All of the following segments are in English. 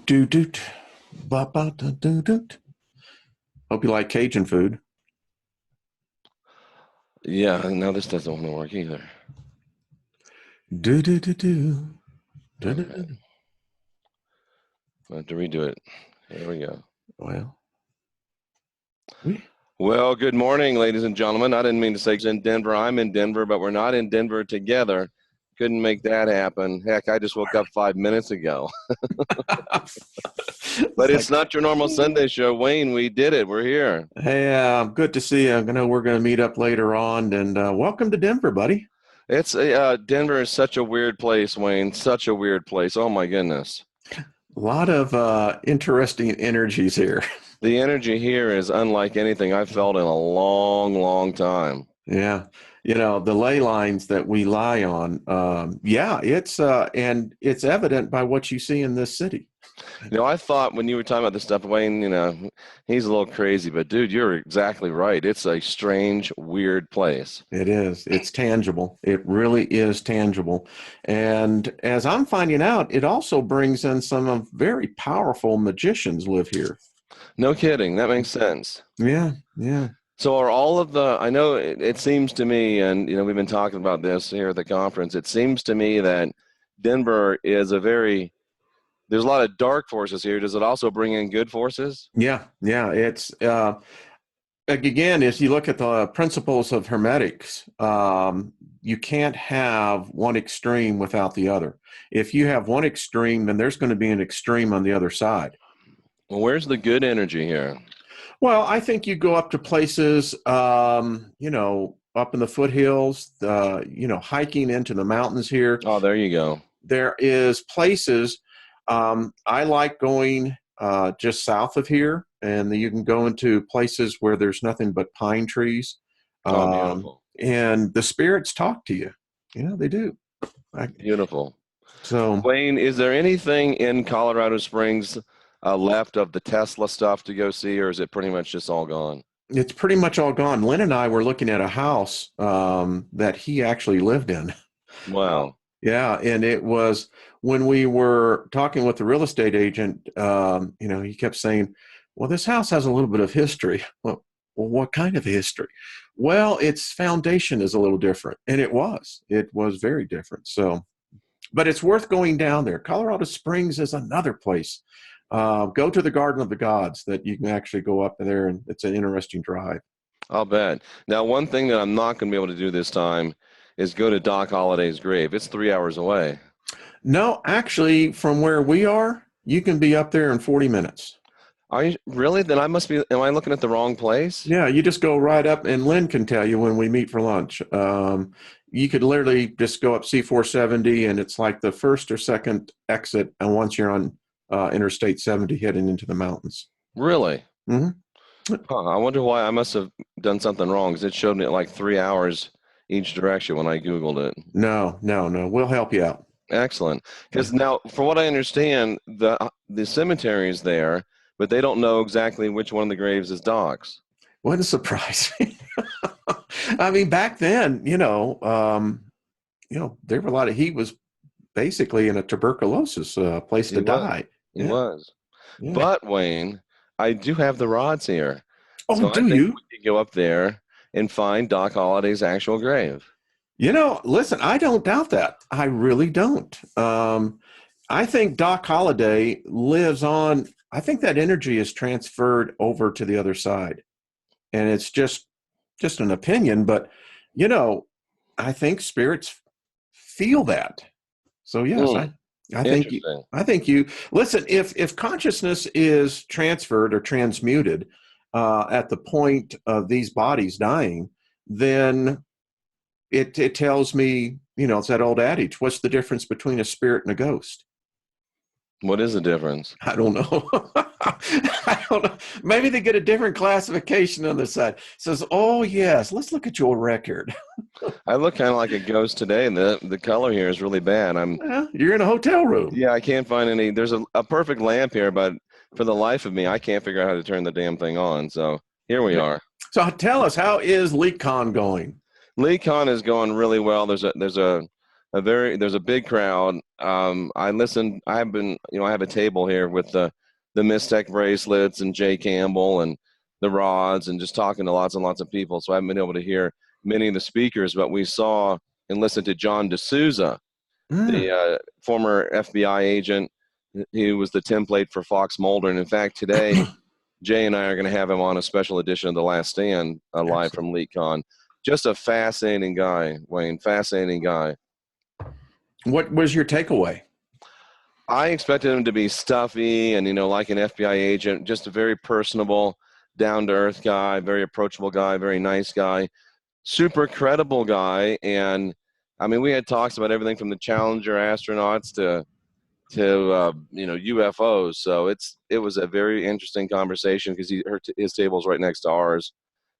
Doot. Ba, ba, da, doo, doot. Hope you like Cajun food. Yeah, now this doesn't want to work either. Do do do do. Do, do, Okay, do. I have to redo it. Here we go. Well, we Well, good morning, ladies and gentlemen. I didn't mean to say in Denver. I'm in Denver, but we're not in Denver together. Couldn't make that happen. Heck, I just woke up 5 minutes ago. But it's like, not your normal Sunday show. Wayne, we did it. We're here. hey, good to see you. I know we're going to meet up later on, and welcome to Denver, buddy. It's Denver is such a weird place, Wayne. Such a weird place. Oh my goodness. A lot of interesting energies here. The energy here is unlike anything I've felt in a long, long time. Yeah, the ley lines that we lie on. Yeah, it's and it's evident by what you see in this city. I thought when you were talking about this stuff, Wayne, he's a little crazy, but dude, you're exactly right. It's a strange, weird place. It is. It's tangible. It really is tangible. And as I'm finding out, it also brings in some of very powerful magicians live here. No kidding. That makes sense. Yeah, yeah. So are all of I know it seems to me, and we've been talking about this here at the conference, it seems to me that Denver is there's a lot of dark forces here. Does it also bring in good forces? Yeah, yeah. It's again, as you look at the principles of hermetics, you can't have one extreme without the other. If you have one extreme, then there's going to be an extreme on the other side. Well, where's the good energy here? Well, I think you go up to places, up in the foothills, hiking into the mountains here. Oh, there you go. There is places. I like going just south of here, and you can go into places where there's nothing but pine trees. Oh, beautiful. And the spirits talk to you. They do. Beautiful. So, Wayne, is there anything in Colorado Springs left of the Tesla stuff to go see, or is it pretty much just all gone? it's pretty much all gone. Lynn and I were looking at a house that he actually lived in. Wow. Yeah, and it was when we were talking with the real estate agent, he kept saying, well, this house has a little bit of history. Well, what kind of history? Well, its foundation is a little different. And it was very different. So, but it's worth going down there. Colorado Springs is another place. Go to the Garden of the Gods that you can actually go up there, and it's an interesting drive. I'll bet. Now, one thing that I'm not going to be able to do this time is go to Doc Holliday's grave. It's 3 hours away. No, actually, from where we are, you can be up there in 40 minutes. Are you really? Then am I looking at the wrong place? Yeah, you just go right up, and Lynn can tell you when we meet for lunch. You could literally just go up C470, and it's like the first or second exit, and once you're on Interstate 70 heading into the mountains. Really? Mm-hmm. Huh, I wonder why. I must have done something wrong, because it showed me like 3 hours each direction when I Googled it. No. We'll help you out. Excellent. Because now, from what I understand, the cemetery is there, but they don't know exactly which one of the graves is Doc's. What a surprise. I mean, back then, there were a lot of, he was basically in a tuberculosis place to die. He was. Yeah. But, Wayne, I do have the rods here. Oh, so do I think you? we could go up there and find Doc Holliday's actual grave. Listen, I don't doubt that. I really don't. I think Doc Holliday lives on. I think that energy is transferred over to the other side. And it's just an opinion, but, I think spirits feel that. So, yes, I think you listen, if consciousness is transferred or transmuted at the point of these bodies dying, then it tells me, it's that old adage, what's the difference between a spirit and a ghost? What is the difference? I don't know. I don't know. Maybe they get a different classification on the side. It says, oh, yes, let's look at your record. I look kind of like a ghost today, and the color here is really bad. You're in a hotel room. Yeah, I can't find any. There's a perfect lamp here, but for the life of me, I can't figure out how to turn the damn thing on. So here we are. So tell us, how is LeakCon going? LeakCon is going really well. There's a there's a big crowd. I listened. I have been, I have a table here with the Mistec bracelets and Jay Campbell and the rods, and just talking to lots and lots of people. So I haven't been able to hear many of the speakers, but we saw and listened to John D'Souza, the former FBI agent. He was the template for Fox Mulder. And in fact, today, Jay and I are going to have him on a special edition of The Last Stand, live from LeakCon. Just a fascinating guy, Wayne, fascinating guy. What was your takeaway? I expected him to be stuffy and, like an FBI agent, just a very personable, down-to-earth guy, very approachable guy, very nice guy, super credible guy. And, I mean, we had talks about everything from the Challenger astronauts to UFOs. So it was a very interesting conversation because his table's right next to ours.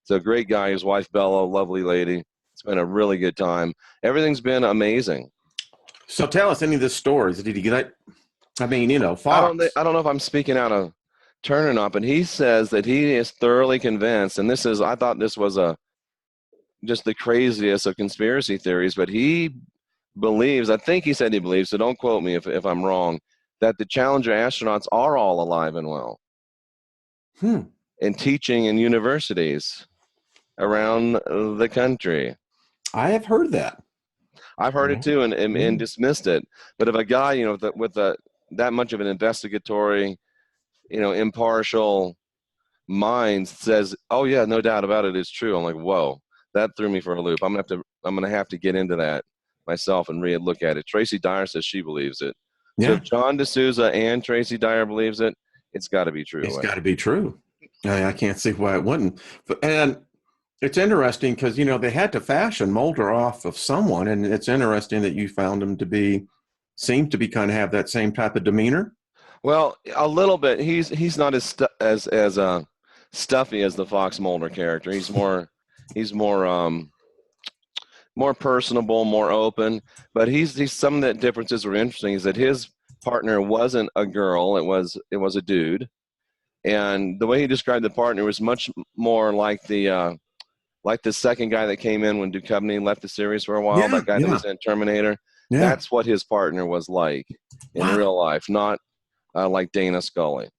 So a great guy, his wife Bella, lovely lady. It's been a really good time. Everything's been amazing. So tell us any of the stories. Did he get it? I mean, Fox. I don't know if I'm speaking out of turn or not, but he says that he is thoroughly convinced, and I thought this was just the craziest of conspiracy theories, but he believes, I think he said he believes, so don't quote me if I'm wrong, that the Challenger astronauts are all alive and well. And teaching in universities around the country. I have heard that. I've heard it too and dismissed it. But if a guy, with that much of an investigatory, impartial mind says, "Oh yeah, no doubt about it, it's true," I'm like, whoa, that threw me for a loop. I'm gonna have to get into that myself and look at it. Tracy Dyer says she believes it. Yeah. So if John D'Souza and Tracy Dyer believes it, it's got to be true. It's got to be true. I can't see why it wouldn't. And it's interesting because, they had to fashion Mulder off of someone. And it's interesting that you found him seem to be kind of have that same type of demeanor. Well, a little bit. He's not as stuffy as the Fox Mulder character. He's more personable, more open. But he's some of the differences were interesting. Is that his partner wasn't a girl; it was a dude. And the way he described the partner was much more like the second guy that came in when Duchovny left the series for a while. That guy that was in Terminator. Yeah. That's what his partner was like in real life, not like Dana Scully.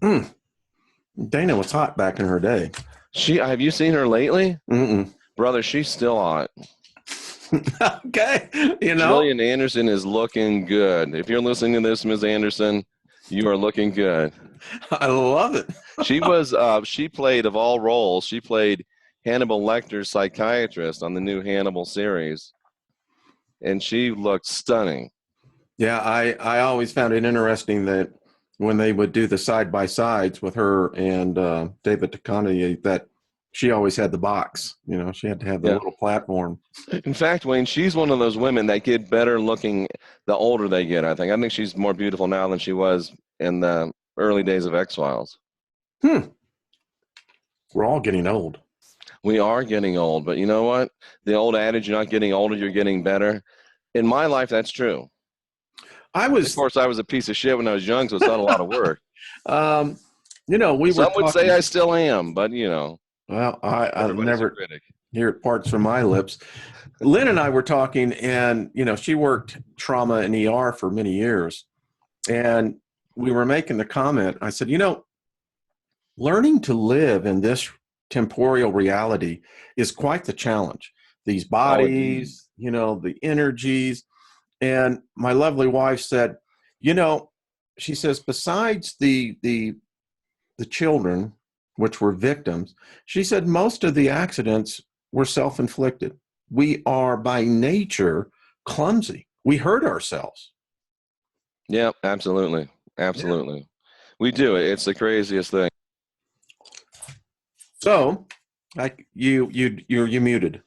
Dana was hot back in her day. Have you seen her lately? Mm-mm. Brother, she's still hot. Okay. Gillian Anderson is looking good. If you're listening to this, Ms. Anderson, you are looking good. I love it. She played, of all roles, she played Hannibal Lecter's psychiatrist on the new Hannibal series. And she looked stunning. Yeah, I always found it interesting that when they would do the side-by-sides with her and David Duchovny, that she always had the box. She had to have the little platform. In fact, Wayne, she's one of those women that get better looking the older they get, I think. I think she's more beautiful now than she was in the early days of X-Files. We're all getting old. We are getting old, but you know what? The old adage, you're not getting older, you're getting better. In my life, that's true. Of course, I was a piece of shit when I was young, so it's not a lot of work. Some would say I still am, but Well, I never hear it parts from my lips. Lynn and I were talking, and she worked trauma in ER for many years, and we were making the comment. I said, learning to live in this temporal reality is quite the challenge. These bodies, the energies. And my lovely wife said, she says, besides the children, which were victims, she said most of the accidents were self-inflicted. We are by nature clumsy. We hurt ourselves. Yeah, absolutely. Absolutely. Yeah. We do it. It's the craziest thing. So, you're muted.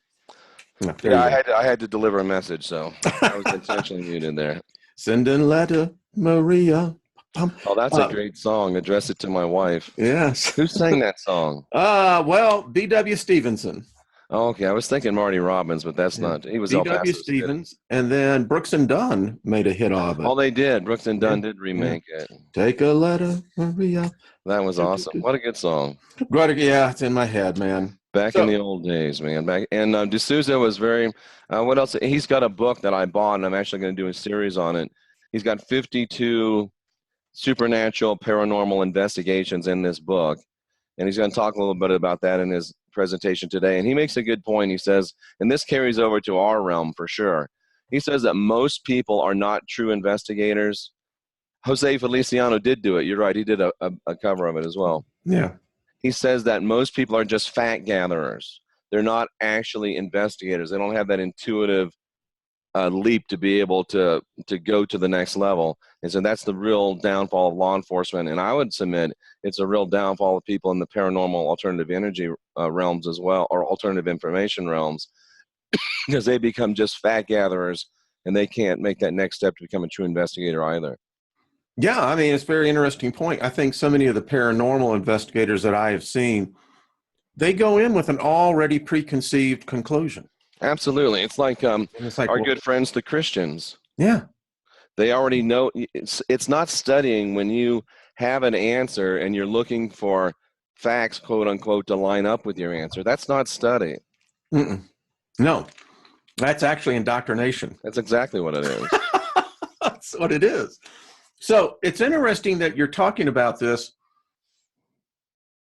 I had to deliver a message, so I was intentionally muted there. Send a letter, Maria. Oh, that's a great song. Address it to my wife. Yes. Who sang that song? Well, B.W. Stevenson. Oh, okay, I was thinking Marty Robbins, but that's Yeah. not. He was El D.W. Paso City. Stevens, and then Brooks and Dunn made a hit of it. Oh, they did. Brooks and Yeah, Dunn did yeah. remake it. Take a letter, Maria. That was Do, do, awesome. do. What a good song. Right, yeah, it's in my head, man. Back in So, the old days, man. Back and D'Souza was very. What else? He's got a book that I bought, and I'm actually going to do a series on it. He's got 52 supernatural paranormal investigations in this book, and he's going to talk a little bit about that in his presentation today. And he makes a good point. He says, and this carries over to our realm for sure. He says that most people are not true investigators. Jose Feliciano did do it. You're right. He did a cover of it as well. yeah. He says that most people are just fact gatherers. They're not actually investigators. They don't have that intuitive leap to be able to go to the next level. And so that's the real downfall of law enforcement. And I would submit it's a real downfall of people in the paranormal alternative energy realms as well, or alternative information realms, because they become just fact gatherers and they can't make that next step to become a true investigator either. Yeah, I mean, it's a very interesting point. I think so many of the paranormal investigators that I have seen, they go in with an already preconceived conclusion. Absolutely. It's like And it's like, our well, good friends, the Christians. yeah, They already know. It's not studying when you have an answer and you're looking for facts, quote unquote, to line up with your answer. That's not study. mm-mm. No, that's actually indoctrination. That's exactly what it is. That's what it is. So it's interesting that you're talking about this.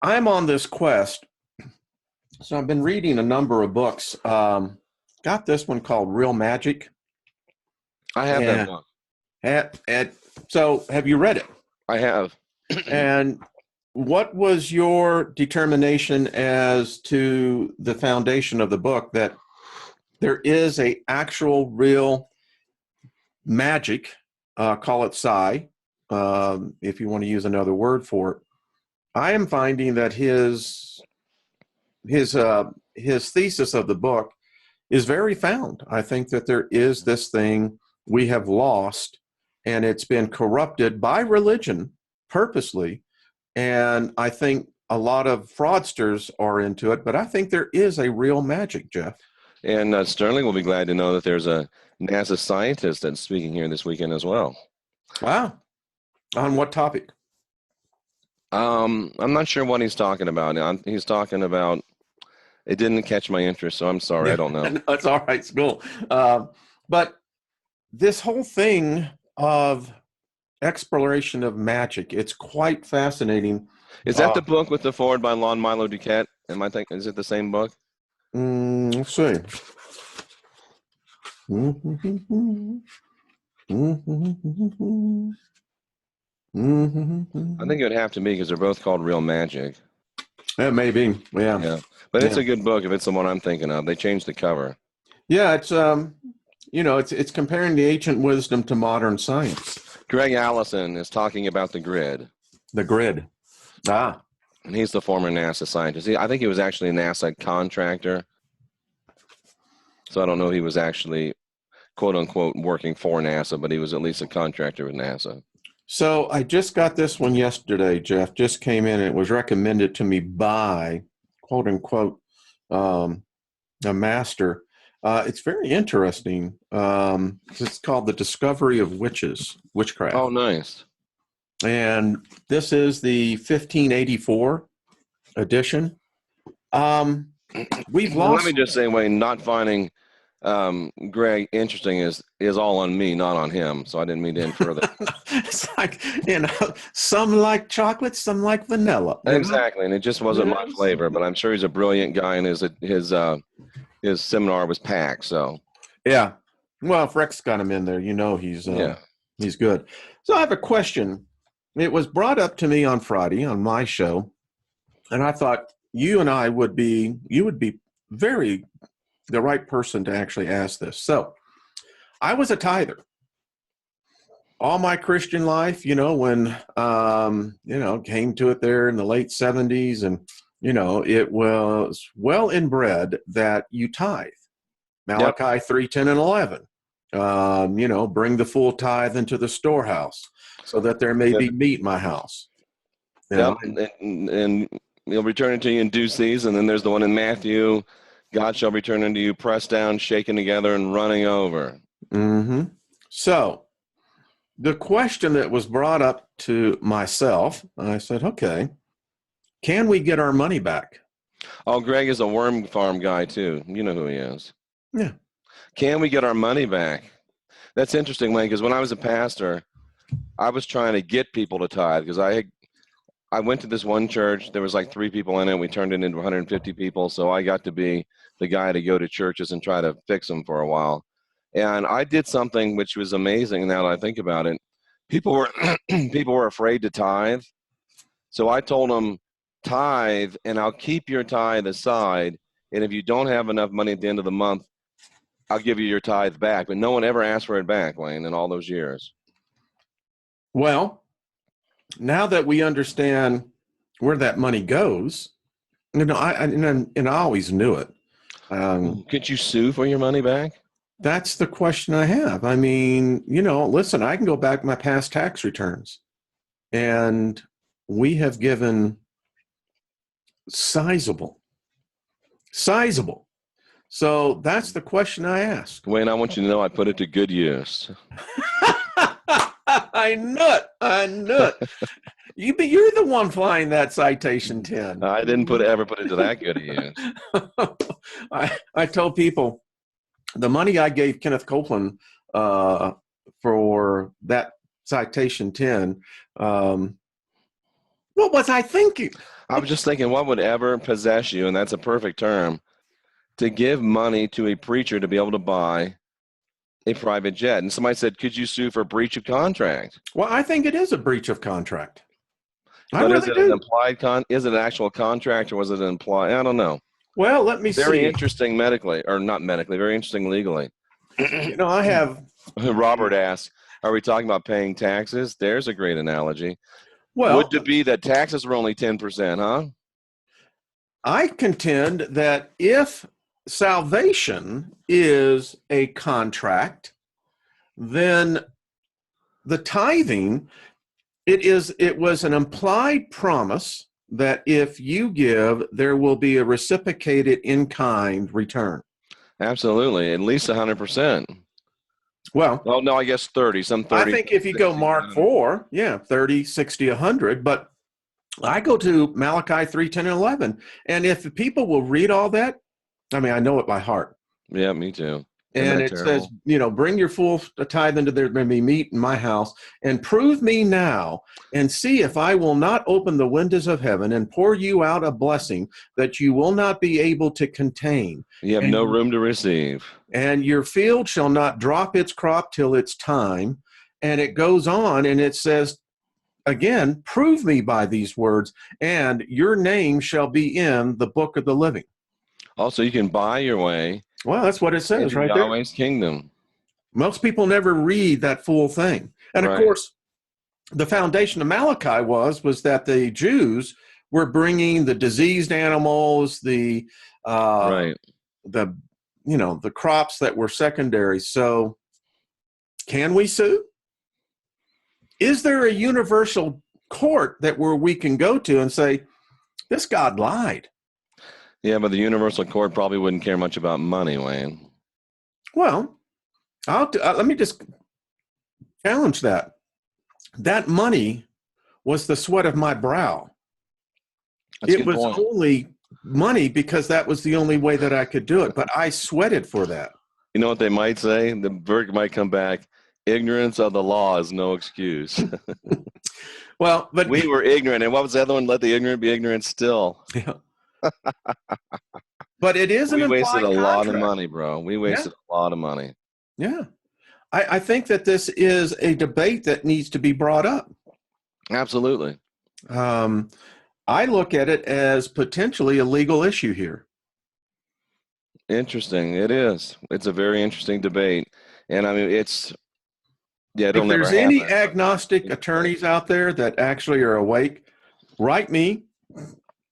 I'm on this quest. So I've been reading a number of books. Got this one called Real Magic. I have that And, book. and so have you read it? I have. And what was your determination as to the foundation of the book that there is a actual real magic, call it psi, if you want to use another word for it. I am finding that his thesis of the book is very found. I think that there is this thing we have lost, and it's been corrupted by religion purposely. And I think a lot of fraudsters are into it, but I think there is a real magic, Jeff. And Sterling will be glad to know that there's a NASA scientist that's speaking here this weekend as well. Wow. On what topic? I'm not sure what he's talking about. He's talking about. It didn't catch my interest, so I'm sorry. I don't know. That's all right. It's cool. But this whole thing of exploration of magic, it's quite fascinating. Is that the book with the forward by Lon Milo Duquette? Am I thinking? Is it the same book? Let's see. I think it would have to be because they're both called Real Magic. It may be, yeah. Yeah, but it's a good book if it's the one I'm thinking of. They changed the cover. Yeah, it's it's comparing the ancient wisdom to modern science. Greg Allison is talking about the grid. The grid. Ah. And he's the former NASA scientist. I think he was actually a NASA contractor. So I don't know if he was actually, quote unquote, working for NASA, but he was at least a contractor with NASA. So I just got this one yesterday, Jeff. Just came in and it was recommended to me by, quote unquote, a master. It's very interesting. It's called The Discovery of Witchcraft. Oh, nice. And this is the 1584 edition. We've lost. Let me just say, Wayne, not finding Greg interesting is all on me, not on him. So I didn't mean to infer that. It's like, some like chocolate, some like vanilla. Exactly, and it just wasn't my flavor. But I'm sure he's a brilliant guy, and his seminar was packed. So yeah, well, if Rex got him in there, he's good. So I have a question. It was brought up to me on Friday on my show, and I thought you would be very the right person to actually ask this. So I was a tither all my Christian life, when, came to it there in the late 70s, and, it was well inbred that you tithe. Malachi 3:10 and 11, bring the full tithe into the storehouse so that there may be meat in my house. And he'll return it to you in due season. And then there's the one in Matthew God shall return unto you, pressed down, shaken together, and running over. Mm-hmm. So the question that was brought up to myself, I said, okay, can we get our money back? Oh, Greg is a worm farm guy too. You know who he is. Yeah. Can we get our money back? That's interesting, Wayne, because when I was a pastor, I was trying to get people to tithe because I went to this one church. There was like 3 people in it. We turned it into 150 people. So I got to be the guy to go to churches and try to fix them for a while. And I did something which was amazing now that I think about it. People were people were afraid to tithe. So I told them, tithe, and I'll keep your tithe aside. And if you don't have enough money at the end of the month, I'll give you your tithe back. But no one ever asked for it back, Wayne, in all those years. Well, now that we understand where that money goes, I always knew it. Could you sue for your money back? That's the question I have. I mean, listen, I can go back my past tax returns, and we have given sizable. So that's the question I ask. Wayne, I want you to know I put it to good use. I knew it. You're the one flying that citation 10. I didn't ever put it to that good use. I tell people the money I gave Kenneth Copeland for that citation 10, what was I thinking? I was just thinking, what would ever possess you, and that's a perfect term, to give money to a preacher to be able to buy a private jet? And somebody said, could you sue for breach of contract? Well, I think it is a breach of contract. But is it an implied is it an actual contract, or was it an implied? I don't know. Well, let me see. Very interesting medically, or not medically, very interesting legally. I have. Robert asks, are we talking about paying taxes? There's a great analogy. Well, would it be that taxes were only 10%, huh? I contend that if salvation is a contract, then the tithing, it was an implied promise that if you give, there will be a reciprocated in-kind return. Absolutely, at least 100%. Well, no, I guess 30, some 30. I think if you go Mark 4, 30, 60, 100, but I go to Malachi 3, 10, and 11, and if people will read all that, I mean, I know it by heart. Yeah, me too. And it says, bring your full tithe into there may be meat in my house, and prove me now, and see if I will not open the windows of heaven and pour you out a blessing that you will not be able to contain. You have no room to receive. And your field shall not drop its crop till its time. And it goes on, and it says, again, prove me by these words, and your name shall be in the book of the living. Also, you can buy your way. Well, that's what it says right there. Yahweh's kingdom. Most people never read that full thing. And of course, the foundation of Malachi was that the Jews were bringing the diseased animals, the crops that were secondary. So can we sue? Is there a universal court where we can go to and say, this God lied? Yeah, but the universal court probably wouldn't care much about money, Wayne. Well, let me just challenge that. That money was the sweat of my brow. It was only money because that was the only way that I could do it, but I sweated for that. You know what they might say? The verdict might come back, ignorance of the law is no excuse. Well, but we were ignorant. And what was the other one? Let the ignorant be ignorant still. Yeah. But it is we wasted a lot of money, bro. We wasted a lot of money. Yeah. I think that this is a debate that needs to be brought up. Absolutely. I look at it as potentially a legal issue here. Interesting. It is. It's a very interesting debate. And I mean, if there's any agnostic attorneys out there that actually are awake, write me,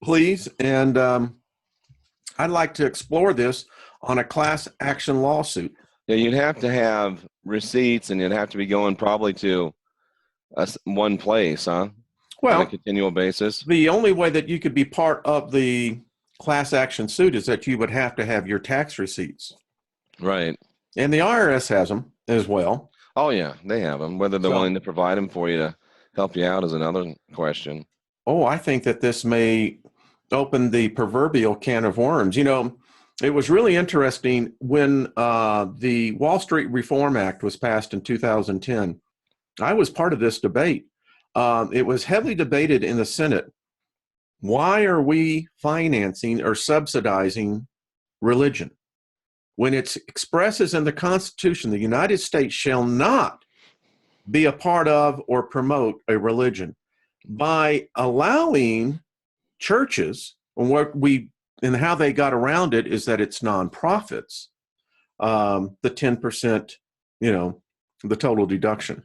please. And I'd like to explore this on a class action lawsuit. Yeah, you'd have to have receipts, and you'd have to be going probably to one place, huh? Well, on a continual basis. The only way that you could be part of the class action suit is that you would have to have your tax receipts. Right. And the IRS has them as well. Oh, yeah, they have them. Whether they're So, willing to provide them for you to help you out is another question. oh, I think that this may open the proverbial can of worms. You know, it was really interesting when the Wall Street Reform Act was passed in 2010. I was part of this debate. It was heavily debated in the Senate. Why are we financing or subsidizing religion when it expresses in the Constitution the United States shall not be a part of or promote a religion? By allowing churches, and how they got around it is that it's nonprofits, the 10%, the total deduction.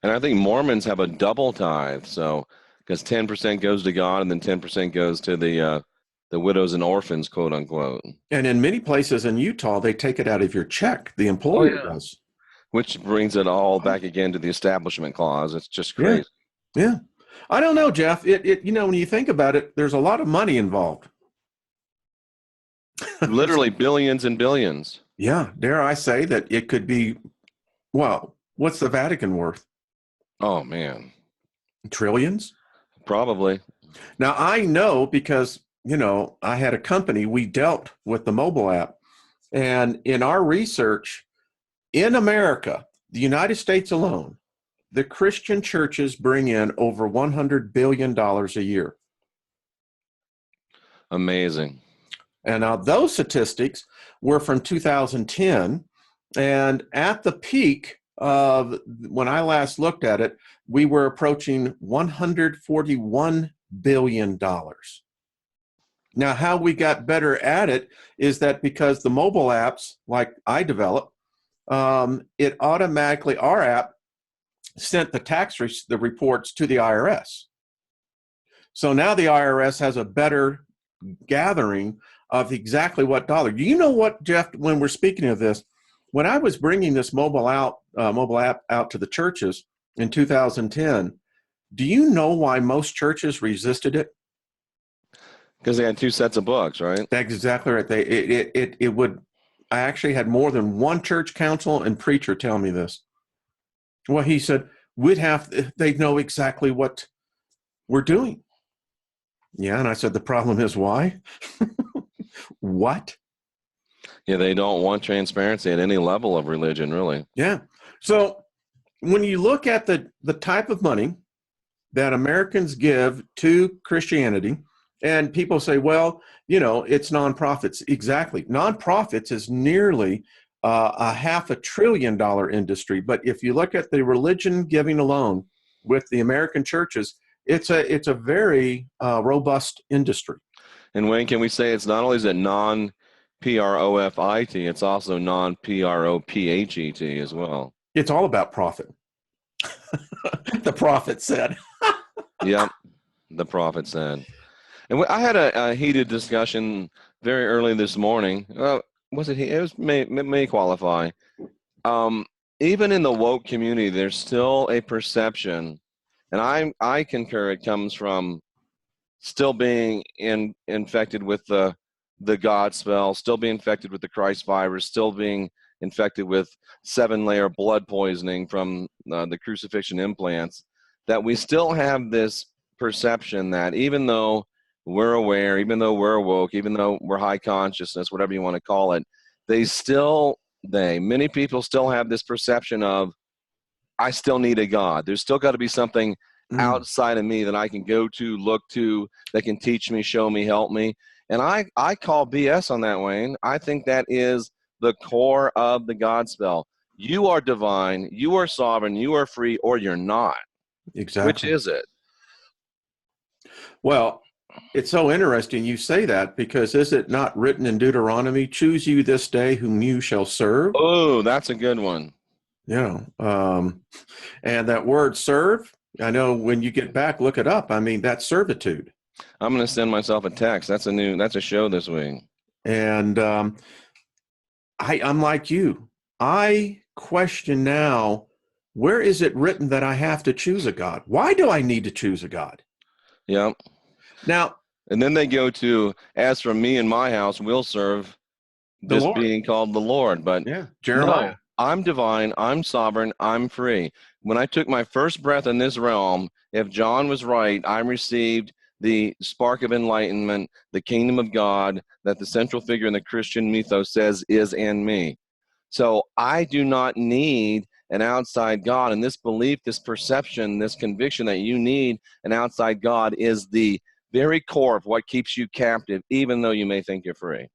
And I think Mormons have a double tithe, so because 10% goes to God and then 10% goes to the widows and orphans, quote unquote. And in many places in Utah, they take it out of your check. The employer does. Which brings it all back again to the Establishment Clause. It's just crazy. Yeah. I don't know, Jeff. When you think about it, there's a lot of money involved. Literally billions and billions. Yeah. Dare I say that it could be, well, what's the Vatican worth? Oh, man. Trillions? Probably. Now, I know because, I had a company, we dealt with the mobile app. And in our research, in America, the United States alone, the Christian churches bring in over $100 billion a year. Amazing. And now those statistics were from 2010. And at the peak of when I last looked at it, we were approaching $141 billion. Now, how we got better at it is that because the mobile apps, like I developed, it automatically, our app sent the reports to the IRS. So now the IRS has a better gathering of exactly what dollar. Do you know what, Jeff, when we're speaking of this, when I was bringing this mobile app out to the churches in 2010, do you know why most churches resisted it? Because they had two sets of books, right? That's exactly right. I actually had more than one church council and preacher tell me this. Well, he said, they know exactly what we're doing. Yeah, and I said, the problem is why? What? Yeah, they don't want transparency at any level of religion, really. Yeah. So when you look at the type of money that Americans give to Christianity, and people say, well, it's nonprofits. Exactly. Nonprofits is nearly a $500 billion industry. But if you look at the religion giving alone with the American churches, it's a very robust industry. And Wayne, can we say it's not only is it non-profit, it's also non-profit as well. It's all about profit. The prophet said. Yep, the prophet said. And I had a heated discussion very early this morning. Was it? It was may qualify. Even in the woke community, there's still a perception, and I concur. It comes from still being infected with the God spell, still being infected with the Christ virus, still being infected with 7-layer blood poisoning from the crucifixion implants. That we still have this perception that even though we're aware, even though we're woke, even though we're high consciousness, whatever you want to call it, many people still have this perception of, I still need a God. There's still got to be something outside of me that I can go to, look to, that can teach me, show me, help me. And I call BS on that, Wayne. I think that is the core of the God spell. You are divine, you are sovereign, you are free, or you're not. Exactly. Which is it? Well, it's so interesting you say that, because is it not written in Deuteronomy, choose you this day whom you shall serve? Oh, that's a good one. Yeah. And that word serve, I know when you get back, look it up. I mean, that's servitude. I'm going to send myself a text. That's a show this week. And I'm like you. I question now, where is it written that I have to choose a God? Why do I need to choose a God? Yeah. Now, And then they go to, as for me and my house, we'll serve The this Lord. being called the Lord. But Yeah. Jeremiah. no, I'm divine, I'm sovereign, I'm free. When I took my first breath in this realm, if John was right, I received the spark of enlightenment, the kingdom of God that the central figure in the Christian mythos says is in me. So I do not need an outside God. And this belief, this perception, this conviction that you need an outside God is the very core of what keeps you captive, even though you may think you're free.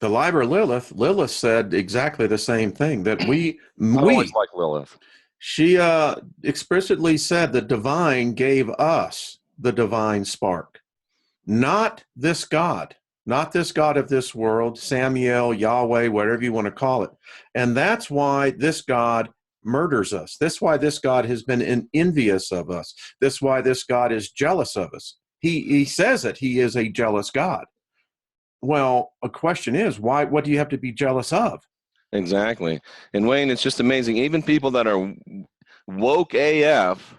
The Liber Lilith said exactly the same thing, that I always like Lilith. she explicitly said the divine gave us the divine spark, not this God, not this God of this world, Samuel, Yahweh, whatever you want to call it. And that's why this God murders us. That's why this God has been envious of us. That's why this God is jealous of us. He says that he is a jealous God. Well, a question is, why? What do you have to be jealous of? Exactly. And Wayne, it's just amazing. Even people that are woke AF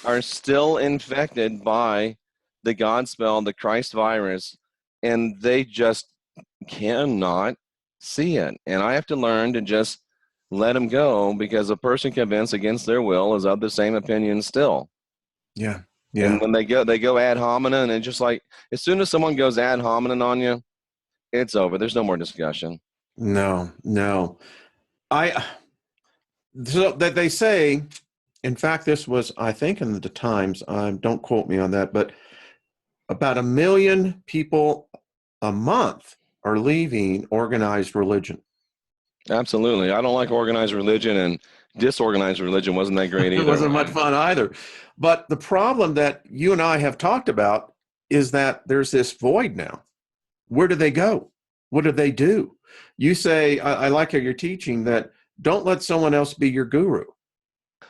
are still infected by the God spell, the Christ virus, and they just cannot see it. And I have to learn to just let them go, because a person convinced against their will is of the same opinion still. Yeah, And yeah. when they go ad hominem, and it's just like, as soon as someone goes ad hominem on you, it's over. There's no more discussion. No, no. I so that they say, in fact, this was, I think, in the Times. Don't quote me on that, but about 1 million people a month are leaving organized religion. Absolutely. I don't like organized religion, and disorganized religion wasn't that great It either, wasn't much Wayne. fun either. But the problem that you and I have talked about is that there's this void now. Where do they go? What do they do? You say, I like how you're teaching that don't let someone else be your guru.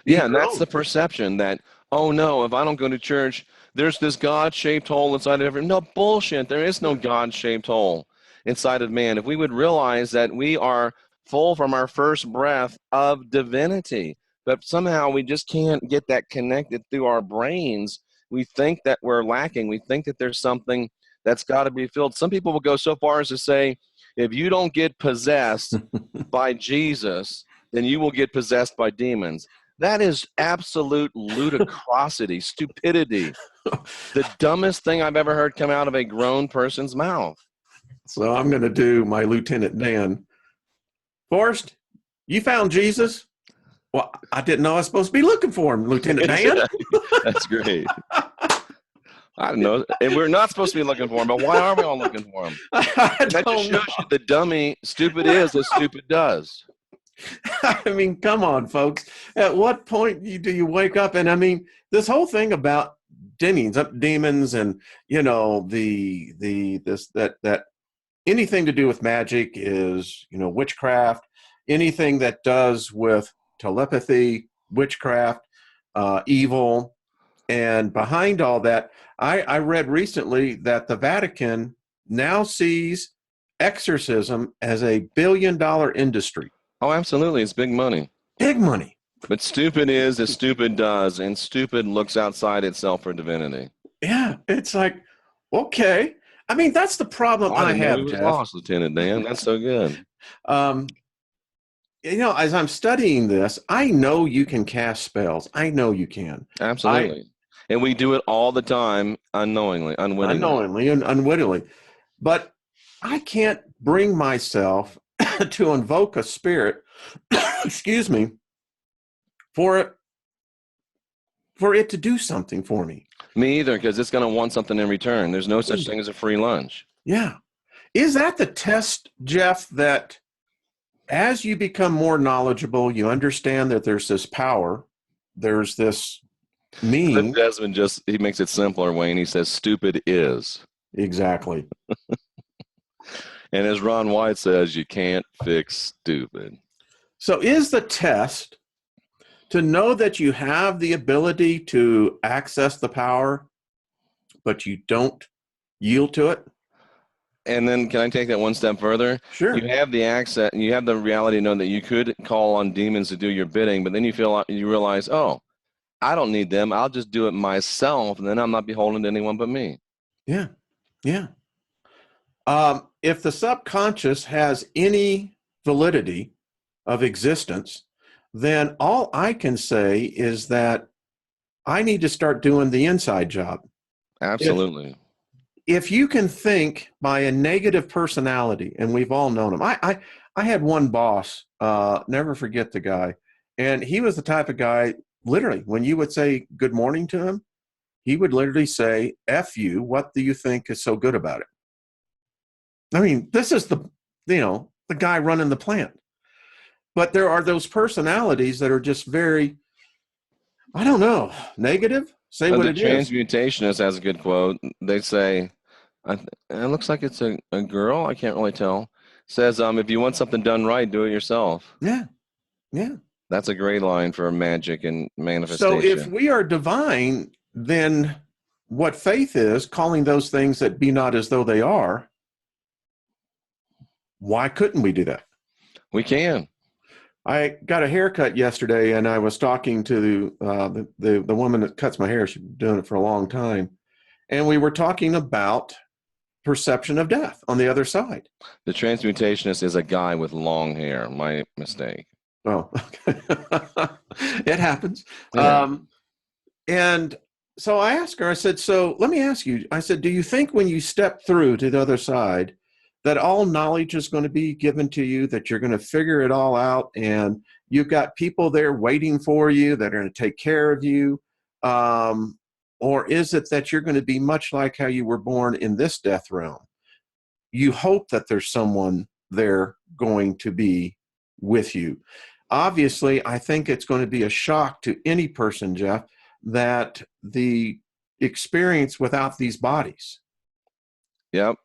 Be Yeah, and your that's own. the perception that, oh no, if I don't go to church, there's this God-shaped hole inside of every. No, bullshit. There is no God-shaped hole inside of man. If we would realize that we are full from our first breath of divinity, but somehow we just can't get that connected through our brains. We think that we're lacking. We think that there's something that's got to be filled. Some people will go so far as to say, if you don't get possessed by Jesus, then you will get possessed by demons. That is absolute ludicrosity, stupidity. The dumbest thing I've ever heard come out of a grown person's mouth. So I'm going to do my Lieutenant Dan. Forrest, you found Jesus? Well, I didn't know I was supposed to be looking for him, Lieutenant Dan. That's great. I don't know. And we're not supposed to be looking for him, but why are we all looking for him? I And that just don't know. shows you the dummy stupid is as stupid does. I mean, come on, folks. At what point do you wake up? And I mean, this whole thing about demons, and that anything to do with magic is witchcraft. Anything that does with telepathy, witchcraft, evil, and behind all that, I read recently that the Vatican now sees exorcism as a billion-dollar industry. Oh, absolutely. It's big money. Big money. But stupid is as stupid does, and stupid looks outside itself for divinity. Yeah, it's like, okay. I mean, that's the problem I I didn't know he have, was Jeff. lost, Lieutenant Dan. That's so good. Um, as I'm studying this, I know you can cast spells. I know you can. I Absolutely. And we do it all the time, unknowingly, unwittingly. unknowingly and unwittingly, but I can't bring myself to invoke a spirit, excuse me, for it to do something for me. Me either, because it's going to want something in return. There's no such thing as a free lunch. Yeah. Is that the test, Jeff, that as you become more knowledgeable, you understand that there's this power, there's this Cliff mean. Desmond he makes it simpler, Wayne. He says, stupid is. Exactly. And as Ron White says, you can't fix stupid. So is the test to know that you have the ability to access the power, but you don't yield to it? And then can I take that one step further? Sure. You have the access, and you have the reality to know that you could call on demons to do your bidding, but then you realize, oh, I don't need them. I'll just do it myself, and then I'm not beholden to anyone but me. Yeah. Yeah. If the subconscious has any validity of existence, then all I can say is that I need to start doing the inside job. If Absolutely. if you can think by a negative personality, and we've all known them. I had one boss, never forget the guy, and he was the type of guy, literally, when you would say good morning to him, he would literally say, F you, what do you think is so good about it? I mean, this is the guy running the plant. But there are those personalities that are just very, I don't know, negative. Say what The it is. transmutationist has a good quote. They say, it looks like it's a girl. I can't really tell. Says, if you want something done right, do it yourself. Yeah, yeah. That's a great line for magic and So if manifestation. we are divine, then what faith is, calling those things that be not as though they are, why couldn't we do that? We can. I got a haircut yesterday, and I was talking to the woman that cuts my hair. She's been doing it for a long time, and we were talking about perception of death on the other side. The transmutationist is a guy with long hair. My mistake. Oh, okay. It happens. Yeah. And so I asked her, I said, so let me ask you, I said, do you think when you step through to the other side that all knowledge is going to be given to you, that you're going to figure it all out, and you've got people there waiting for you that are going to take care of you? Or is it that you're going to be much like how you were born in this death realm? You hope that there's someone there going to be with you. Obviously, I think it's going to be a shock to any person, Jeff, that the experience without these bodies. Yep.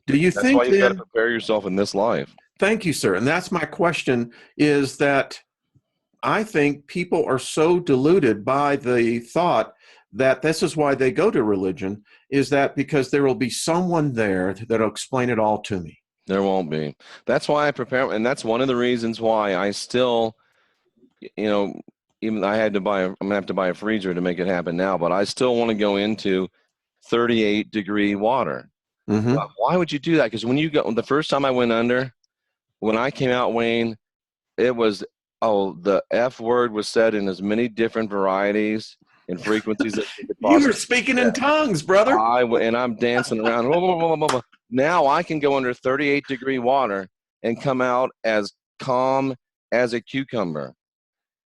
Do you That's why think you've got to then? prepare yourself in this life. Thank you, sir. And that's my question, is that I think people are so deluded by the thought that this is why they go to religion, is that because there will be someone there that'll explain it all to me. There won't be. That's why I prepare, and that's one of the reasons why I still, you know, even I had to buy. I'm gonna have to buy a freezer to make it happen now, but I still want to go into 38-degree water. Mm-hmm. Why would you do that? Because when you go, the first time I went under, when I came out, Wayne, it was, oh, the F word was said in as many different varieties and frequencies as you could You were possibly. speaking in tongues, brother. And I'm dancing around. Now I can go under 38-degree water and come out as calm as a cucumber.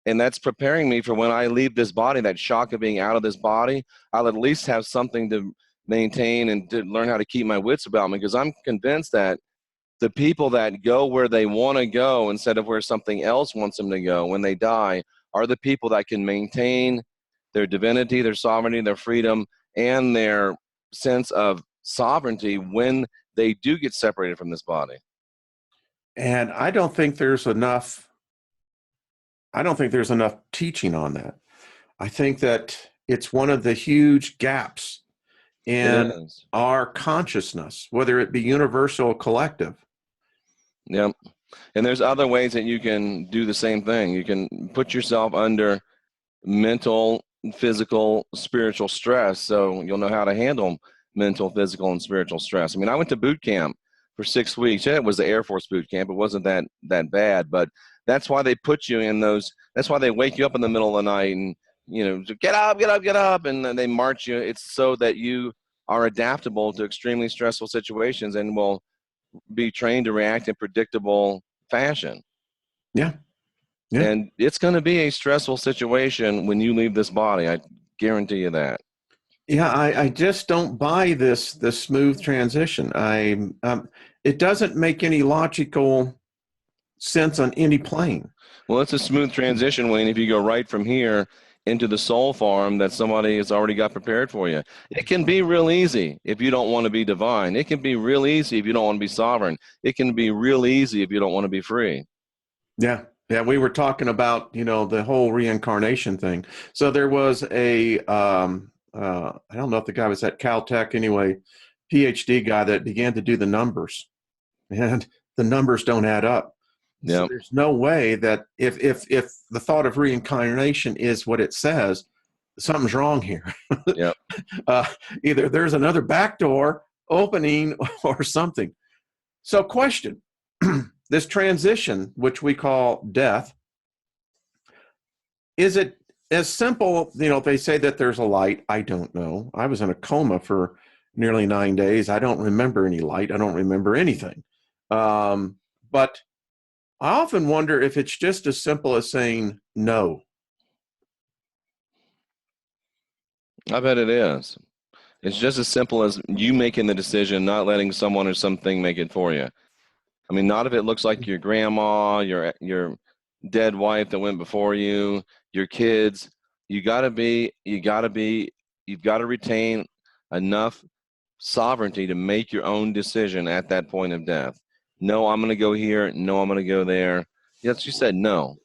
And that's preparing me for when I leave this body, that shock of being out of this body. I'll at least have something to maintain and to learn how to keep my wits about me, because I'm convinced that the people that go where they want to go instead of where something else wants them to go when they die are the people that can maintain their divinity, their sovereignty, their freedom, and their sense of sovereignty when they do get separated from this body. And I don't think there's enough teaching on that. I think that it's one of the huge gaps It in is. our consciousness, whether it be universal or collective. Yep. And there's other ways that you can do the same thing. You can put yourself under mental, physical, spiritual stress, so you'll know how to handle mental, physical, and spiritual stress. I mean, I went to boot camp for 6 weeks. Yeah, it was the Air Force boot camp. It wasn't that bad, but that's why they put you in those. That's why they wake you up in the middle of the night and, get up, get up, get up, and then they march you. It's so that you are adaptable to extremely stressful situations and will be trained to react in predictable fashion. Yeah. Yeah. And it's going to be a stressful situation when you leave this body. I guarantee you that. Yeah, I just don't buy this smooth transition. It doesn't make any logical sense on any plane. Well, it's a smooth transition, Wayne, if you go right from here into the soul farm that somebody has already got prepared for you. It can be real easy if you don't want to be divine. It can be real easy if you don't want to be sovereign. It can be real easy if you don't want to be free. Yeah. Yeah, we were talking about, the whole reincarnation thing. So there was I don't know if the guy was at Caltech anyway, PhD guy that began to do the numbers, and the numbers don't add up. So Yeah. there's no way that if the thought of reincarnation is what it says, something's wrong here. Yep. uh, Either there's another back door opening or something. So, question: this transition, which we call death, is it as simple? They say that there's a light. I don't know. I was in a coma for nearly 9 days. I don't remember any light. I don't remember anything. But I often wonder if it's just as simple as saying no. I bet it is. It's just as simple as you making the decision, not letting someone or something make it for you. I mean, not if it looks like your grandma, your dead wife that went before you, your kids. You've got to retain enough sovereignty to make your own decision at that point of death. No, I'm going to go here. No, I'm going to go there. Yes, you said no.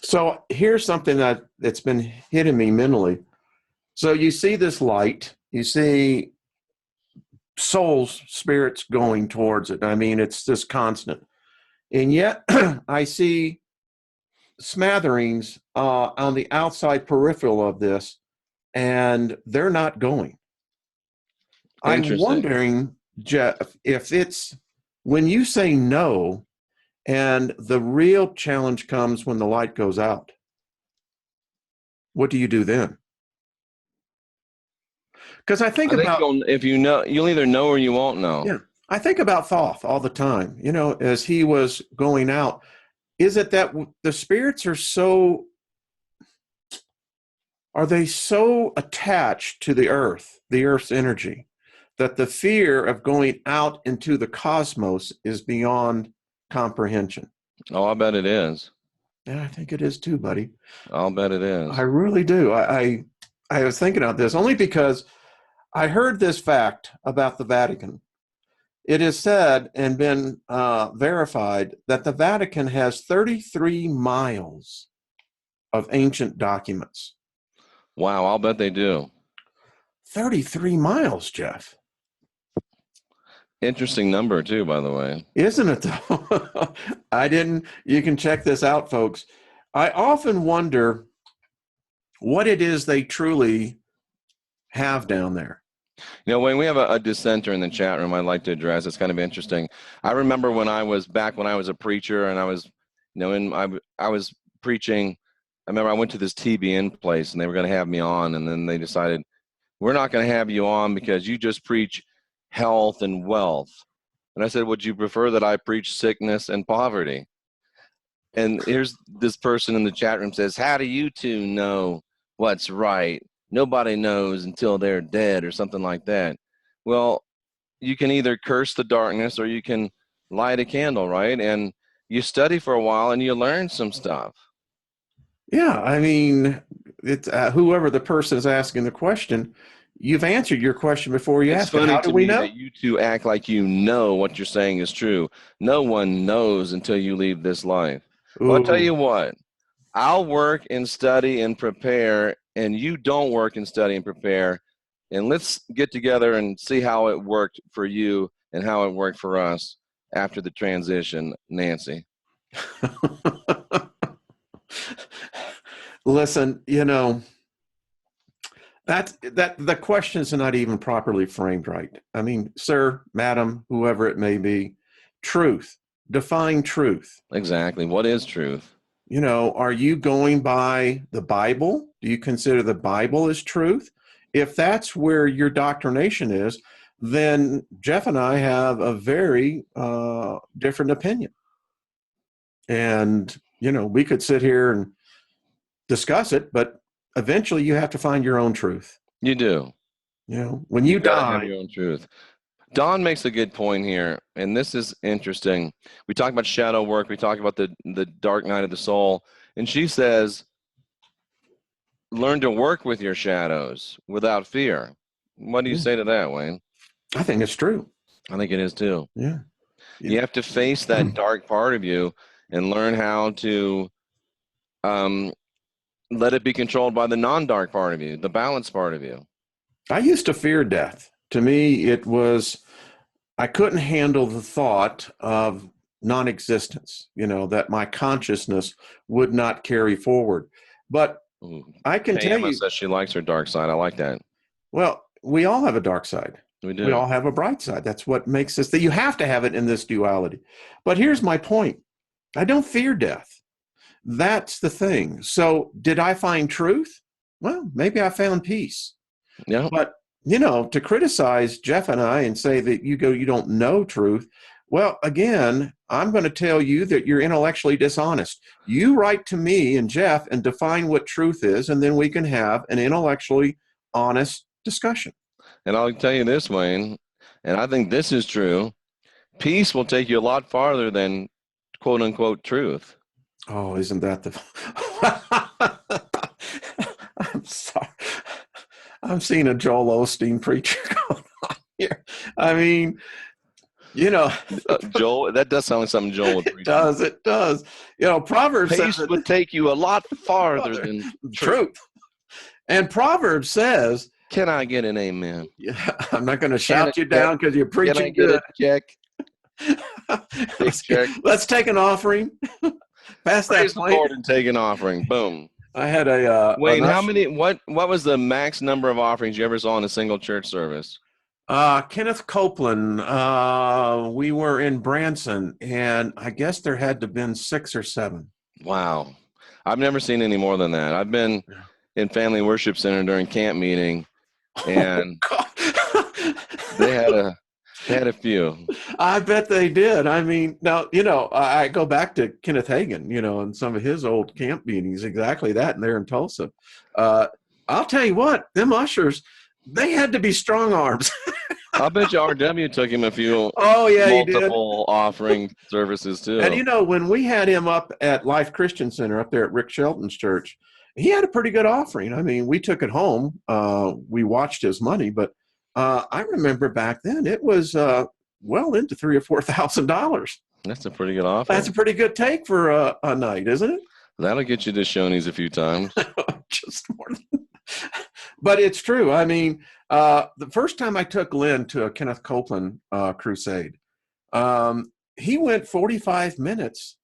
So here's something that's been hitting me mentally. So you see this light, you see souls, spirits going towards it. I mean, it's just constant. And yet I see smatterings on the outside peripheral of this, and they're not going. I'm wondering, Jeff, if it's when you say no, and the real challenge comes when the light goes out. What do you do then? Because I think about, if you know, you'll either know or you won't know. yeah, I think about Thoth all the time. As he was going out, is it that the spirits are they so attached to the earth's energy, that the fear of going out into the cosmos is beyond comprehension? Oh, I bet it is. Yeah, I think it is too, buddy. I'll bet it is. I really do. I was thinking about this only because I heard this fact about the Vatican. It is said and been verified that the Vatican has 33 miles of ancient documents. Wow, I'll bet they do. 33 miles, Jeff. Interesting number too, by the way. Isn't it though? You can check this out, folks. I often wonder what it is they truly have down there. Wayne, we have a dissenter in the chat room I'd like to address. It's kind of interesting. I remember when I was a preacher and I was, I was preaching. I remember I went to this TBN place and they were going to have me on, and then they decided, we're not going to have you on because you just preach health and wealth. And I said, would you prefer that I preach sickness and poverty? And here's this person in the chat room says, how do you two know what's right? Nobody knows until they're dead, or something like that. Well, you can either curse the darkness or you can light a candle, right? And you study for a while and you learn some stuff. Yeah, I mean, it's whoever the person is asking the question, you've answered your question before you asked it. How do we know? That you two act like you know what you're saying is true. No one knows until you leave this life. Well, I'll tell you what, I'll work and study and prepare, and you don't work and study and prepare, and let's get together and see how it worked for you and how it worked for us after the transition, Nancy. Listen, that the questions are not even properly framed right. I mean, sir, madam, whoever it may be, truth. Define truth. Exactly. What is truth? Are you going by the Bible? Do you consider the Bible as truth? If that's where your doctrination is, then Jeff and I have a very different opinion. And, we could sit here and discuss it, but eventually you have to find your own truth. You do. When you die, have your own truth. Don makes a good point here, and this is interesting. We talk about shadow work. We talk about the dark night of the soul, and she says, learn to work with your shadows without fear. What do you say to that, Wayne? I think it's true. I think it is too. Yeah. You have to face that dark part of you and learn how to let it be controlled by the non-dark part of you, the balanced part of you. I used to fear death. To me, I couldn't handle the thought of non-existence, that my consciousness would not carry forward. But Ooh. I can tell Emma you, says she likes her dark side. I like that. well, we all have a dark side. We We do. all have a bright side. That's what makes us that you have to have it in this duality. But here's my point. I don't fear death. That's the thing. So did I find truth? Well, maybe I found peace. Yeah. But, to criticize Jeff and I and say that you don't know truth. Well, again, I'm going to tell you that you're intellectually dishonest. You write to me and Jeff and define what truth is, and then we can have an intellectually honest discussion. And I'll tell you this, Wayne, and I think this is true. Peace will take you a lot farther than quote unquote truth. Oh, isn't that the I'm sorry. I'm seeing a Joel Osteen preacher going on here. I mean, Joel, that does sound like something Joel would preach. it does. Proverbs Peace says would take you a lot farther than truth. And Proverbs says, can I get an amen? Yeah, I'm not going to shout you down because you're preaching can I good. Get a check? Let's take an offering. Pass Praise that the Lord and take an offering. Boom. I had a Wayne. How many? What was the max number of offerings you ever saw in a single church service? Kenneth Copeland. We were in Branson, and I guess there had to have been 6 or 7. Wow, I've never seen any more than that. I've been in Family Worship Center during camp meeting, and they had a few. I bet they did. I mean, now, I go back to Kenneth Hagin, and some of his old camp meetings, exactly that, and they're in Tulsa. I'll tell you what, them ushers, they had to be strong arms. I bet you RW took him a few multiple offering services too. And when we had him up at Life Christian Center up there at Rick Shelton's church, he had a pretty good offering. I mean, we took it home. We watched his money, but I remember back then it was well into $3,000 or $4,000. That's a pretty good offering. That's a pretty good take for a night, isn't it? That'll get you to Shoney's a few times. Just more than. But it's true. I mean, the first time I took Lynn to a Kenneth Copeland crusade, he went 45 minutes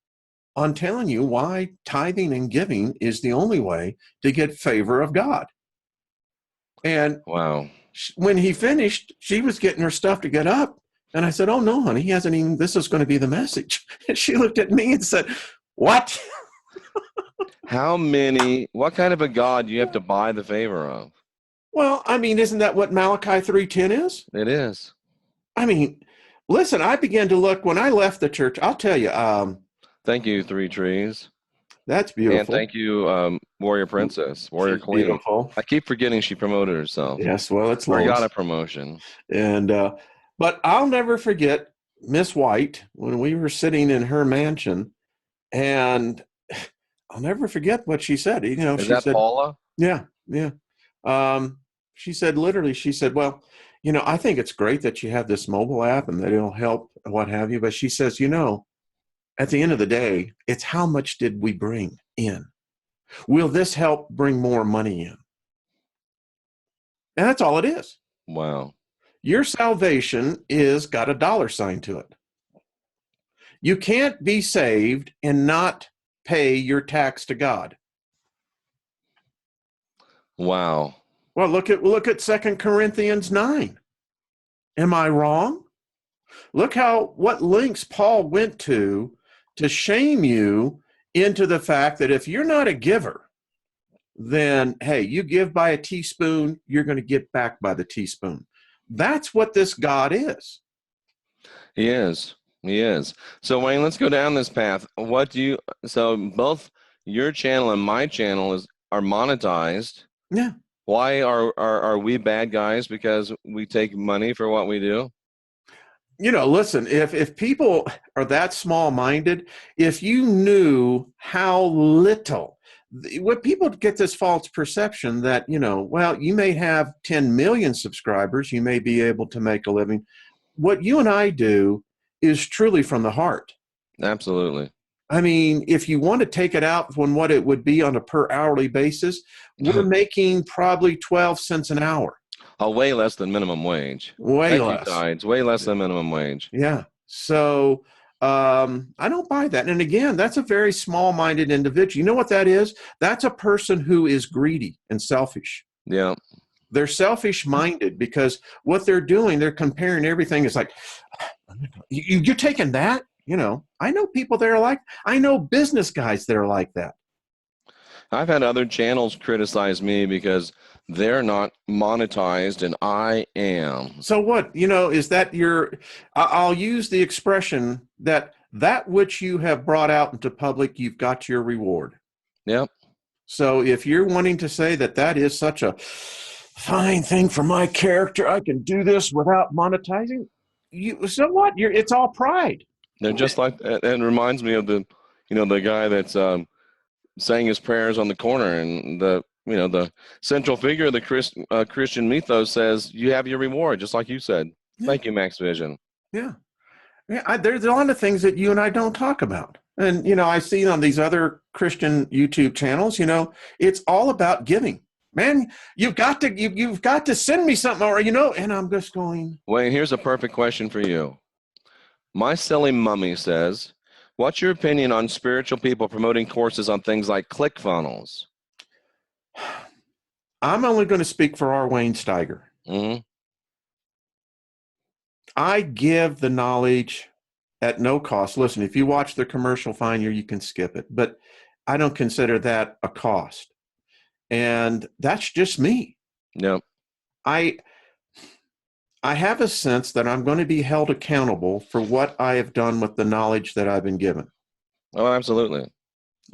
on telling you why tithing and giving is the only way to get favor of God. And wow, when he finished, she was getting her stuff to get up. And I said, oh, no, honey, he hasn't even, this is going to be the message. And she looked at me and said, what? What kind of a God do you have to buy the favor of? Well, I mean, isn't that what Malachi 3:10 is? It is. I mean, listen, I began to look when I left the church. I'll tell you. Thank you, Three Trees. That's beautiful. And thank you, Warrior Princess, Warrior She's Queen. Beautiful. I keep forgetting she promoted herself. Yes, well, it's I Lois. got a promotion. And but I'll never forget Miss White when we were sitting in her mansion, and I'll never forget what she said. Is she that said, Paula? Yeah. She said, well, I think it's great that you have this mobile app and that it'll help, what have you. But she says, at the end of the day, it's how much did we bring in? Will this help bring more money in? And that's all it is. Wow. Your salvation is got a dollar sign to it. You can't be saved and not pay your tax to God. Wow. Well, look at 2 Corinthians 9. Am I wrong? Look what links Paul went to shame you into the fact that if you're not a giver, then, hey, you give by a teaspoon, you're going to get back by the teaspoon. That's what this God is. He is. He is. So, Wayne, let's go down this path. So both your channel and my channel are monetized. Yeah. Why are we bad guys? Because we take money for what we do? Listen, if people are that small-minded, if you knew how little, what people get this false perception that, well, you may have 10 million subscribers, you may be able to make a living. What you and I do is truly from the heart. Absolutely. I mean, if you want to take it out from what it would be on a per hourly basis, we're making probably 12 cents an hour. Way less than minimum wage. Way less. Way less than minimum wage. Yeah. So, I don't buy that. And again, that's a very small-minded individual. You know what that is? That's a person who is greedy and selfish. Yeah. They're selfish-minded because what they're doing, they're comparing everything. It's like, you're taking that? I know people that are like, I know business guys that are like that. I've had other channels criticize me because they're not monetized and I am. So what, is that I'll use the expression that which you have brought out into public, you've got your reward. Yep. So if you're wanting to say that is such a fine thing for my character, I can do this without monetizing, so what? It's all pride. They're just like, it reminds me of the guy that's saying his prayers on the corner, and the central figure of the Christian mythos says, you have your reward, just like you said. Yeah. Thank you, Max Vision. Yeah. There's a lot of things that you and I don't talk about. And, I see on these other Christian YouTube channels, it's all about giving. Man, you've got to send me something, or, and I'm just going. Wayne, here's a perfect question for you. My silly mummy says, what's your opinion on spiritual people promoting courses on things like ClickFunnels? I'm only going to speak for our Wayne Steiger. Mm-hmm. I give the knowledge at no cost. Listen, if you watch the commercial, fine, you can skip it. But I don't consider that a cost. And that's just me. No. I have a sense that I'm going to be held accountable for what I have done with the knowledge that I've been given. Oh, absolutely.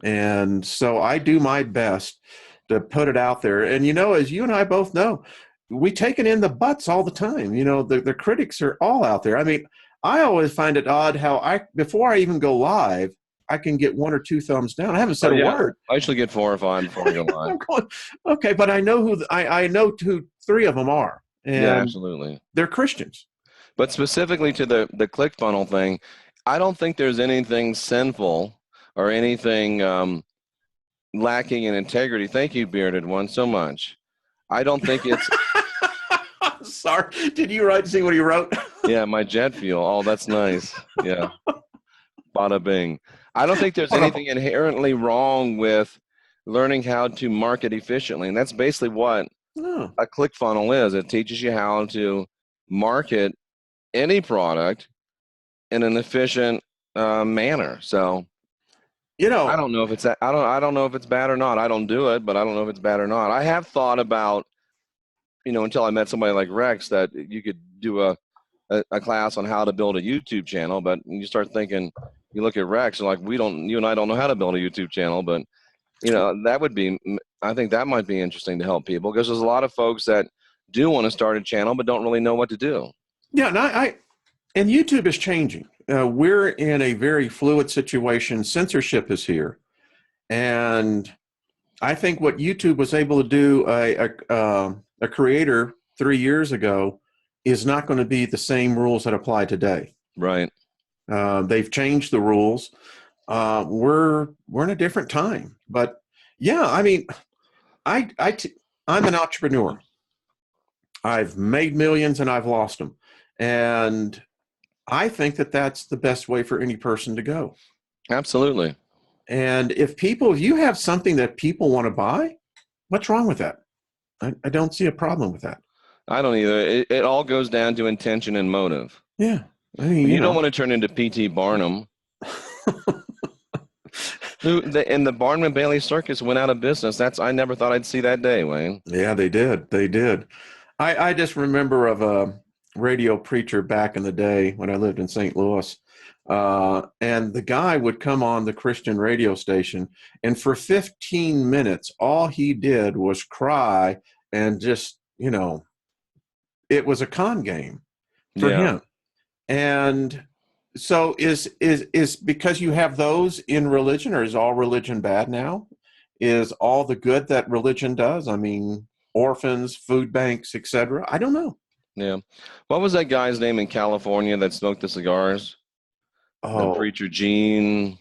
And so I do my best to put it out there. And, as you and I both know, we take it in the butts all the time. The critics are all out there. I mean, I always find it odd how before I even go live, I can get 1 or 2 thumbs down. I haven't said a word. I usually get 4 or 5 before I go live. I'm going, okay, but I know I know who 3 of them are. And yeah, absolutely. They're Christians. But specifically to the ClickFunnel thing, I don't think there's anything sinful or anything lacking in integrity. Thank you, Bearded One, so much. I don't think it's... Sorry. Did you see what he wrote? Yeah, my jet fuel. Oh, that's nice. Yeah. Bada bing. I don't think there's anything inherently wrong with learning how to market efficiently. And that's basically what a ClickFunnel is. It teaches you how to market any product in an efficient manner. So, I don't know if it's I don't know if it's bad or not. I don't do it, but I don't know if it's bad or not. I have thought about, until I met somebody like Rex, that you could do a class on how to build a YouTube channel. But you start thinking, you look at Rex, and like you and I don't know how to build a YouTube channel, but I think that might be interesting to help people, because there's a lot of folks that do want to start a channel but don't really know what to do. Yeah, and YouTube is changing. We're in a very fluid situation. Censorship is here, and I think what YouTube was able to do, a creator 3 years ago, is not going to be the same rules that apply today. Right. They've changed the rules. We're in a different time. But yeah, I mean, I'm an entrepreneur. I've made millions and I've lost them. And I think that's the best way for any person to go. Absolutely. And if you have something that people want to buy, what's wrong with that? I don't see a problem with that. I don't either. It all goes down to intention and motive. Yeah. I mean, you don't want to turn into P.T. Barnum. And the Barnum and Bailey Circus went out of business. I never thought I'd see that day, Wayne. Yeah, they did. They did. I just remember of a radio preacher back in the day when I lived in St. Louis. And the guy would come on the Christian radio station, and for 15 minutes, all he did was cry and just, it was a con game for him. And so is because you have those in religion, or is all religion bad now? Is all the good that religion does? I mean, orphans, food banks, etc. I don't know. Yeah. What was that guy's name in California that smoked the cigars? Oh, the preacher Gene.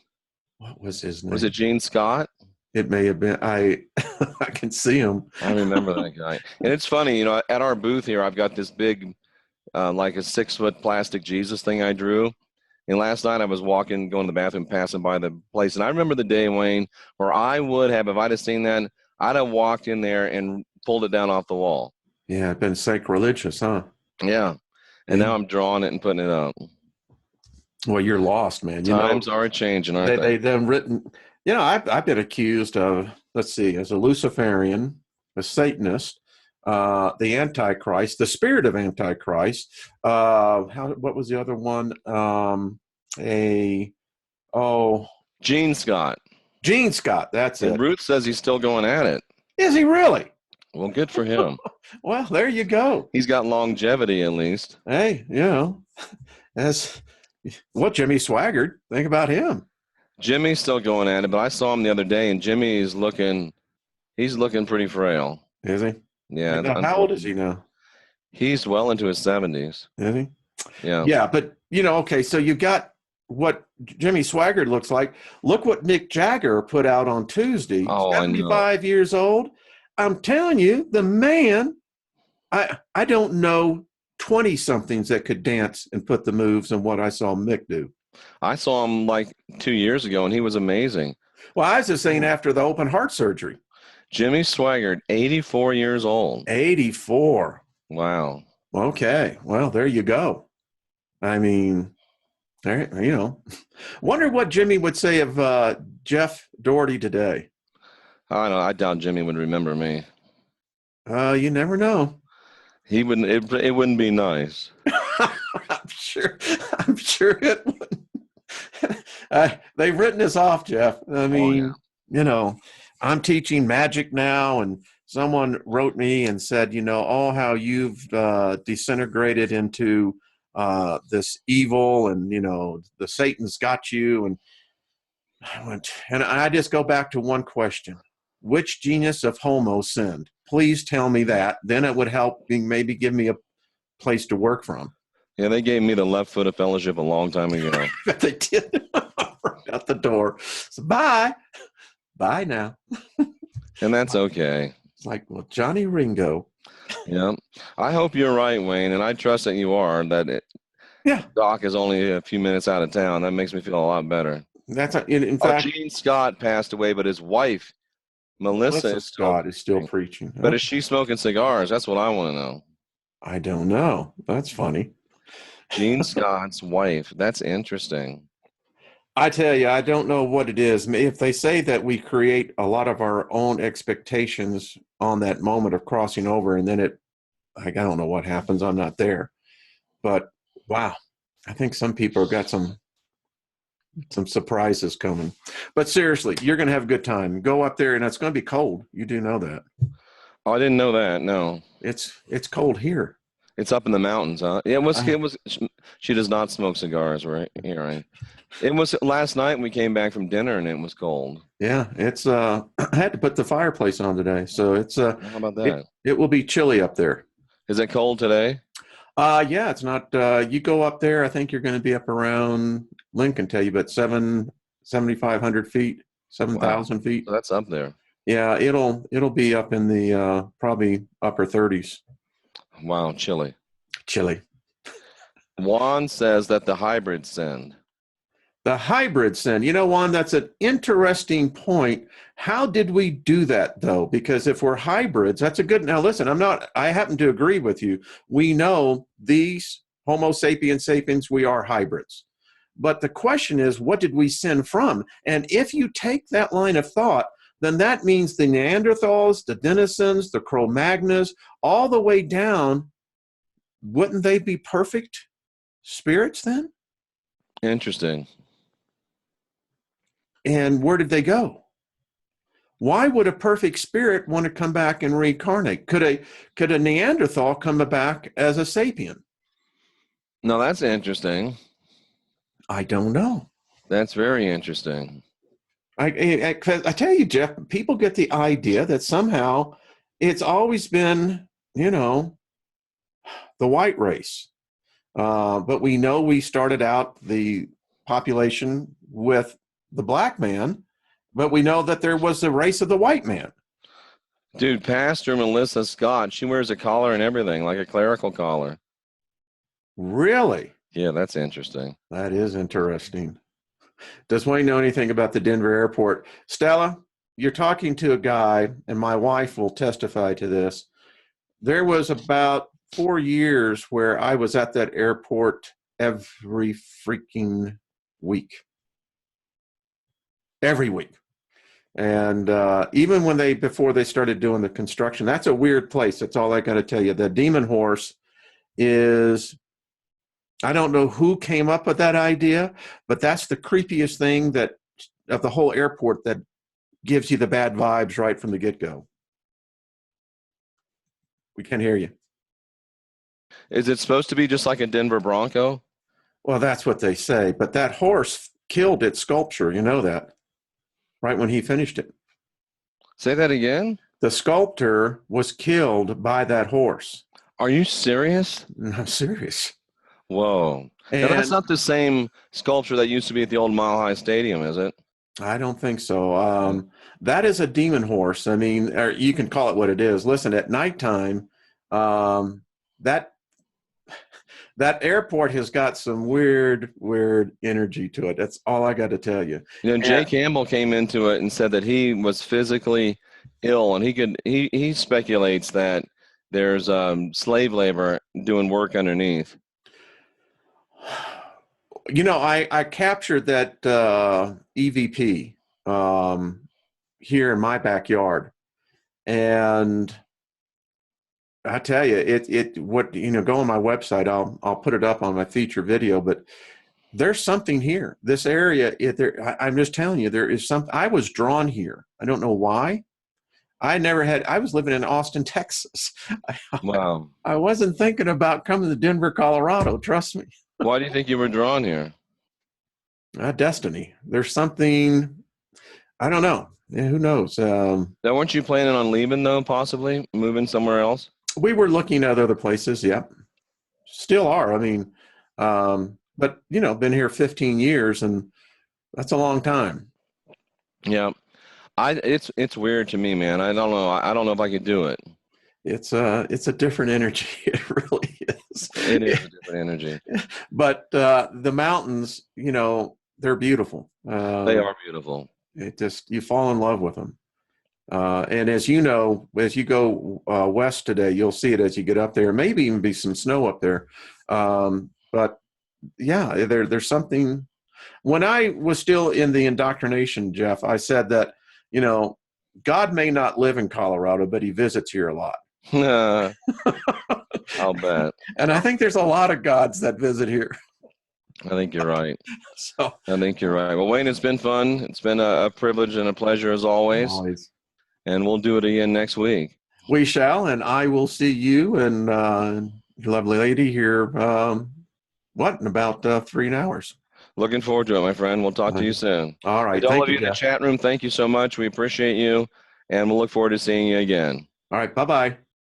What was his name? Was it Gene Scott? It may have been. I can see him. I remember that guy. And it's funny, at our booth here, I've got this big, like a 6-foot plastic Jesus thing I drew. And last night I was walking, going to the bathroom, passing by the place. And I remember the day, Wayne, where I would have, if I'd have seen that, I'd have walked in there and pulled it down off the wall. Yeah, it's been sacrilegious, huh? Yeah. And now I'm drawing it and putting it up. Well, you're lost, man. Times are changing, aren't they? They've written, I've been accused of, let's see, as a Luciferian, a Satanist, the Antichrist, the spirit of Antichrist. What was the other one? Gene Scott. Gene Scott, that's it. And Ruth says he's still going at it. Is he really? Well, good for him. Well, there you go. He's got longevity, at least. Hey, that's what Jimmy Swaggart. Think about him. Jimmy's still going at it, but I saw him the other day, and Jimmy's looking pretty frail. Is he? Yeah. How old is he now? He's well into his 70s. Is he? Yeah. Yeah, but, okay, so you got what Jimmy Swaggart looks like. Look what Mick Jagger put out on Tuesday. Oh, 75 years old. I'm telling you, the man, I don't know 20-somethings that could dance and put the moves in what I saw Mick do. I saw him like 2 years ago, and he was amazing. Well, I was just saying after the open heart surgery. Jimmy Swaggart, 84 years old. 84. Wow. Okay. Well, there you go. I mean, wonder what Jimmy would say of Jeff Doherty today. I don't know. I doubt Jimmy would remember me. You never know. He wouldn't. It wouldn't be nice. I'm sure it would. They've written us off, Jeff. I mean, I'm teaching magic now, and someone wrote me and said, how you've disintegrated into this evil, and the Satan's got you. And I just go back to one question: which genius of Homo sinned? Please tell me that. Then it would help maybe give me a place to work from. Yeah, they gave me the left foot of fellowship a long time ago. But they did. Right out the door. So bye now. And that's okay. It's like, well, Johnny Ringo. Yeah. I hope you're right, Wayne, and I trust that you are. Doc is only a few minutes out of town. That makes me feel a lot better. That's in fact. Gene Scott passed away, but his wife, Melissa Scott, is still preaching. But is she smoking cigars? That's what I want to know. I don't know. That's funny. Gene Scott's wife. That's interesting. I tell you, I don't know what it is. If they say that we create a lot of our own expectations on that moment of crossing over, and then I don't know what happens. I'm not there. But wow, I think some people have got some surprises coming. But seriously, you're going to have a good time. Go up there, and it's going to be cold. You do know that. Oh, I didn't know that. No. It's cold here. It's up in the mountains, huh? Yeah, it was. She does not smoke cigars, right? Here, right? It was last night we came back from dinner and it was cold. Yeah, it's I had to put the fireplace on today, so it's how about that? It will be chilly up there. Is it cold today? Yeah, it's not. You go up there, I think you're going to be up around Lincoln, tell you, but 7,500 feet, 7,000 feet. So that's up there. Yeah, it'll be up in the probably upper 30s. Wow, chilly. Juan says that the hybrids send. The hybrid sin. Juan, that's an interesting point. How did we do that, though? Because if we're hybrids, that's a good. Now, listen, I happen to agree with you. We know these Homo sapiens sapiens, we are hybrids. But the question is, what did we sin from? And if you take that line of thought, then that means the Neanderthals, the Denisons, the Cro-Magnons, all the way down, wouldn't they be perfect spirits then? Interesting. And where did they go? Why would a perfect spirit want to come back and reincarnate? Could a Neanderthal come back as a sapien? No, that's interesting. I don't know. That's very interesting. I tell you, Jeff, people get the idea that somehow it's always been, the white race. But we know we started out the population with the black man, but we know that there was the race of the white man. Dude, Pastor Melissa Scott, she wears a collar and everything, like a clerical collar. Really? Yeah, that's interesting. That is interesting. Does Wayne know anything about the Denver airport? Stella, you're talking to a guy, and my wife will testify to this. There was about 4 years where I was at that airport every freaking week. Every week. And even when before they started doing the construction, that's a weird place. That's all I got to tell you. The Demon Horse is, I don't know who came up with that idea, but that's the creepiest thing of the whole airport that gives you the bad vibes right from the get-go. We can't hear you. Is it supposed to be just like a Denver Bronco? Well, that's what they say. But that horse killed its sculpture. You know that, right when he finished it. Say that again? The sculptor was killed by that horse. Are you serious? I'm serious. Whoa. Now, And that's not the same sculpture that used to be at the old Mile High Stadium, is it? I don't think so. That is a demon horse. I mean, or you can call it what it is. Listen, at nighttime, that airport has got some weird energy to it. That's all I got to tell you. You know, Jay Campbell came into it and said that he was physically ill, and he speculates that there's slave labor doing work underneath. You know, I captured that EVP here in my backyard, and I tell you, go on my website. I'll put it up on my feature video. But there's something here. This area, I'm just telling you, there is something. I was drawn here. I don't know why. I was living in Austin, Texas. Wow. I wasn't thinking about coming to Denver, Colorado. Trust me. Why do you think you were drawn here? Destiny. There's something, I don't know. Yeah, who knows? Now, weren't you planning on leaving, though, possibly moving somewhere else? We were looking at other places. Yeah, still are. I mean, but been here 15 years, and that's a long time. Yeah, it's weird to me, man. I don't know. I don't know if I could do it. It's a different energy. It really is. It is a different energy. But the mountains, they're beautiful. They are beautiful. You fall in love with them. And as you know, as you go west today, you'll see it as you get up there. Maybe even be some snow up there. But yeah, there's something. When I was still in the indoctrination, Jeff, I said that, God may not live in Colorado, but he visits here a lot. I'll bet. And I think there's a lot of gods that visit here. I think you're right. So I think you're right. Well, Wayne, it's been fun. It's been a privilege and a pleasure as always. And we'll do it again next week. We shall, and I will see you and your lovely lady here, in about 3 hours. Looking forward to it, my friend. We'll talk to you soon. All right. To all of you in the chat room, thank you so much. We appreciate you, and we'll look forward to seeing you again. All right. Bye-bye.